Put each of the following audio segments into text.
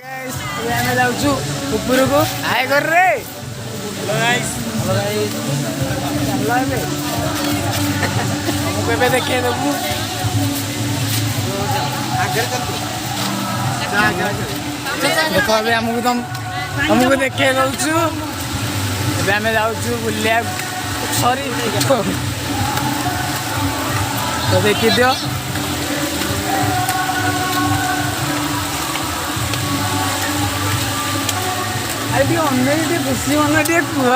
ଆମେ ଯାଉଛୁ ଉପରକୁ ହାଇ କର ରେ। ଚାଲ ଏବେ ଆମକୁ ଏବେ ଦେଖେଇଦେବୁ। ଦେଖ ଏବେ ଆମକୁ ଦେଖେଇ ଦଉଛୁ। ଏବେ ଆମେ ଯାଉଛୁ ବୁଲିବାକୁ। ସରି ତ ଦେଖିଦିଅ। ଆରେ ଟିକେ ଅନେକ ଟିକେ ଖୁସି ମନ ଟିକେ କୁହ।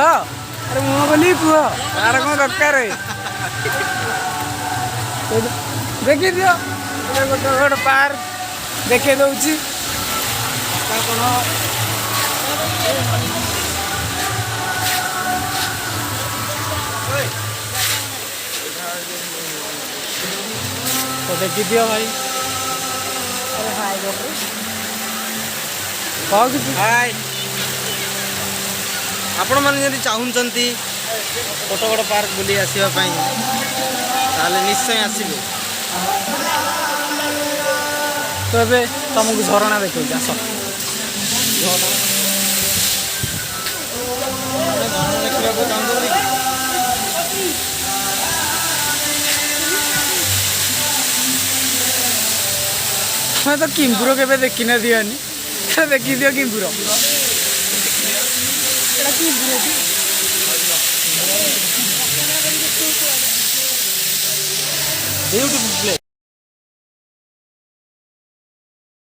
ଆରେ ମୁହଁ ବୋଲି କୁହ ତାର କ'ଣ ଦରକାର। ଦେଖିଦିଅ ଗୋଟେ ଗୋଟେ ପାର୍କ ଦେଖେଇ ଦଉଛି। କ'ଣ ତ ଦେଖିଦିଅ ଭାଇ। ଆରେ ହାଇ କହ କିଛି। ହାय, ଆପଣମାନେ ଯଦି ଚାହୁଁଛନ୍ତି କୋଟଗଡ଼ ପାର୍କ ବୁଲି ଆସିବା ପାଇଁ ତାହେଲେ ନିଶ୍ଚୟ ଆସିବେ। ତ ଏବେ ତମକୁ ଝରଣା ଦେଖାଉଛି ଆସ। ଦେଖିବାକୁ ଚାହୁଁଛନ୍ତି କି? ତୁମେ ତ କିମ୍ପୁର କେବେ ଦେଖିନଥିବନି। ଦେଖିଦିଅ କିମ୍ପୁର। Beautiful place.